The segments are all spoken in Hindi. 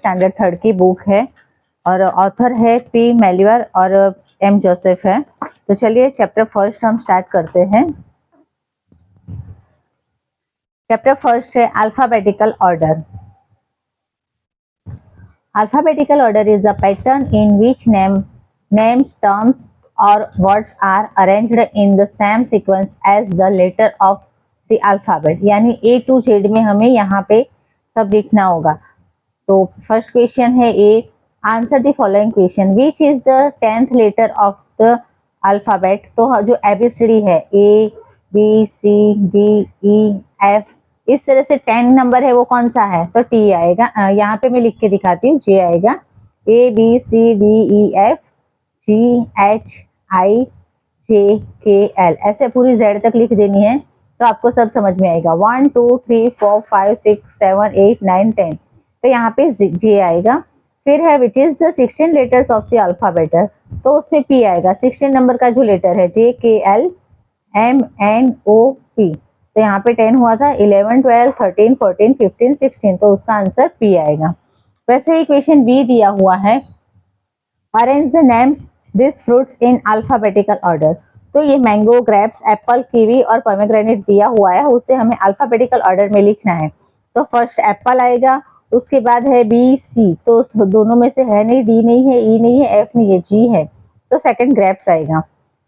स्टैंडर्ड 3 की बुक है और ऑथर है पी मेलियर और एम जोसेफ है। तो चलिए चैप्टर फर्स्ट हम स्टार्ट करते हैं। चैप्टर फर्स्ट है alphabetical order. Alphabetical order is a pattern in which names, terms or words are arranged in the same sequence as the letter of the alphabet। यानी A to Z में हमें यहाँ पे सब लिखना होगा। तो फर्स्ट क्वेश्चन है A, answer the following question, which is the 10th letter of the alphabet. तो जो एबीसीडी है A B C D E F, इस तरह से 10 नंबर है वो कौन सा है, तो टी आएगा। यहाँ पे मैं लिख के दिखाती हूँ, जे आएगा, A B C D E F G H I J K L, ऐसे पूरी जेड तक लिख देनी है तो आपको सब समझ में आएगा। 1 2 3 4 5 6 7 8 9 10, तो यहाँ पे जे आएगा। फिर है विच is the 16 letters of the alphabet, तो उसमें पी आएगा। 16 नंबर का जो लेटर है J K L M N O P, तो यहाँ पे 10 हुआ था, 11 12 13 14 15 16, तो उसका आंसर पी आएगा। वैसे ही क्वेश्चन बी दिया हुआ है, arrange the names this fruits in alphabetical order. तो ये मैंगो, ग्रेप्स, एप्पल, कीवी और पोमेग्रेनेट दिया हुआ है, उससे हमें अल्फाबेटिकल ऑर्डर में लिखना है। तो फर्स्ट एप्पल आएगा, उसके बाद है बी सी, तो दोनों में से है नहीं, डी नहीं है, ई नहीं है, एफ नहीं है, जी है, तो सेकंड ग्रेप्स आएगा।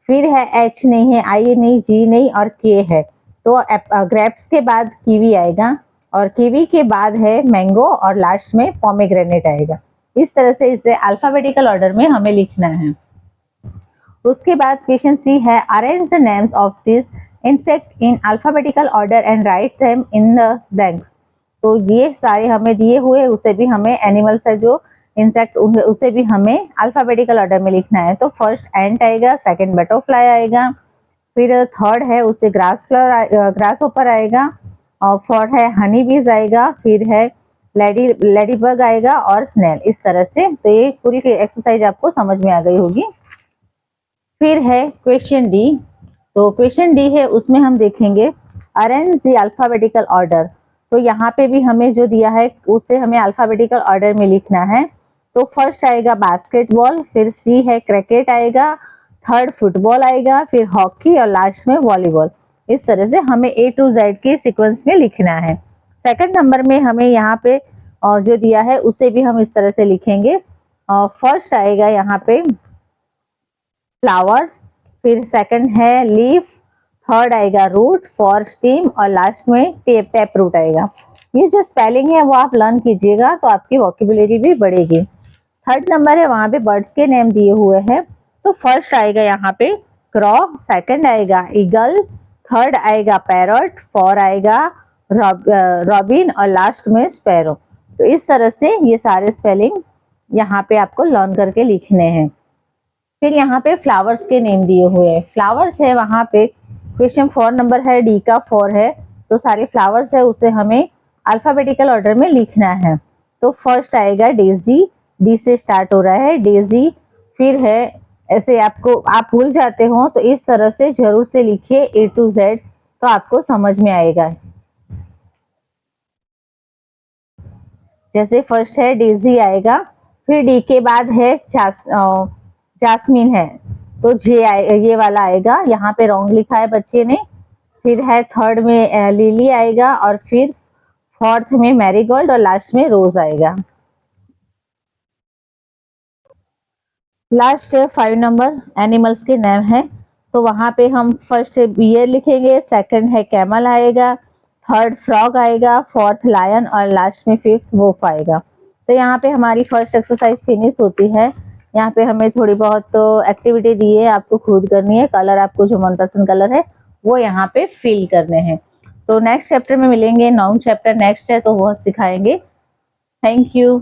फिर है एच नहीं है, आई नहीं, जी नहीं और के है, तो ग्रेप्स के बाद कीवी आएगा और कीवी के बाद है मैंगो और लास्ट में पोमेग्रेनेट आएगा। इस तरह से इसे अल्फाबेटिकल ऑर्डर में हमें लिखना है। उसके बाद क्वेश्चन सी है, arrange the names of this insect in alphabetical order and write them in the blanks. तो ये सारे हमें दिए हुए, उसे भी हमें एनिमल्स है जो इंसेक्ट, उसे भी हमें अल्फाबेटिकल ऑर्डर में लिखना है। तो फर्स्ट एंट आएगा, सेकंड बटरफ्लाई आएगा, फिर थर्ड है उससे ग्रास होपर आएगा, और फोर्थ है हनी बीज आएगा, फिर है लेडी बग आएगा और स्नेल। इस तरह से तो ये पूरी एक्सरसाइज आपको समझ में आ गई होगी। फिर है क्वेश्चन डी, तो क्वेश्चन डी है उसमें हम देखेंगे अरेंज द अल्फाबेटिकल ऑर्डर। तो यहाँ पे भी हमें जो दिया है उससे हमें अल्फाबेटिकल ऑर्डर में लिखना है। तो फर्स्ट आएगा बास्केटबॉल, फिर सी है क्रिकेट आएगा, थर्ड फुटबॉल आएगा, फिर हॉकी और लास्ट में वॉलीबॉल। इस तरह से हमें ए टू जेड के सीक्वेंस में लिखना है। सेकंड नंबर में हमें यहाँ पे जो दिया है उसे भी हम इस तरह से लिखेंगे। फर्स्ट आएगा यहाँ पे फ्लावर्स, फिर सेकंड है लीफ, थर्ड आएगा रूट, फोर्थ स्टीम और लास्ट में टैप रूट आएगा। ये जो स्पेलिंग है वो आप लर्न कीजिएगा तो आपकी वोकेबुलरी भी बढ़ेगी। थर्ड नंबर है, वहां पे बर्ड्स के नेम दिए हुए हैं। तो फर्स्ट आएगा यहाँ पे क्रॉ, सेकंड आएगा ईगल, थर्ड आएगा पैरट, फोर आएगा रॉबिन और लास्ट में स्पैरो। तो इस तरह से ये सारे स्पेलिंग यहाँ पे आपको लर्न करके लिखने हैं। फिर यहाँ पे फ्लावर्स के नेम दिए हुए हैं। फ्लावर्स है वहां पे क्वेश्चन 4 नंबर है, डी का 4 है, तो सारे फ्लावर्स है उसे हमें अल्फाबेटिकल ऑर्डर में लिखना है। तो फर्स्ट आएगा डेजी, डी से स्टार्ट हो रहा है डेजी। फिर है ऐसे आपको आप भूल जाते हो तो इस तरह से जरूर से लिखिए ए टू जेड, तो आपको समझ में आएगा। जैसे फर्स्ट है डेजी आएगा, फिर डी के बाद है जास्मीन है, तो ये वाला आएगा, यहाँ पे रॉन्ग लिखा है बच्चे ने। फिर है थर्ड में लिली आएगा और फिर फोर्थ में मैरीगोल्ड और लास्ट में रोज आएगा। लास्ट 5 नंबर एनिमल्स के नाम है, तो वहां पे हम फर्स्ट बियर लिखेंगे, सेकंड है कैमल आएगा, थर्ड फ्रॉग आएगा, फोर्थ लायन और लास्ट में फिफ्थ वुल्फ आएगा। तो यहाँ पे हमारी फर्स्ट एक्सरसाइज फिनिश होती है। यहाँ पे हमें थोड़ी बहुत तो एक्टिविटी दी है, आपको खुद करनी है। कलर आपको जो मनपसंद कलर है वो यहाँ पे फिल करने हैं। तो नेक्स्ट चैप्टर में मिलेंगे, 9 चैप्टर नेक्स्ट है तो वो सिखाएंगे। Thank you.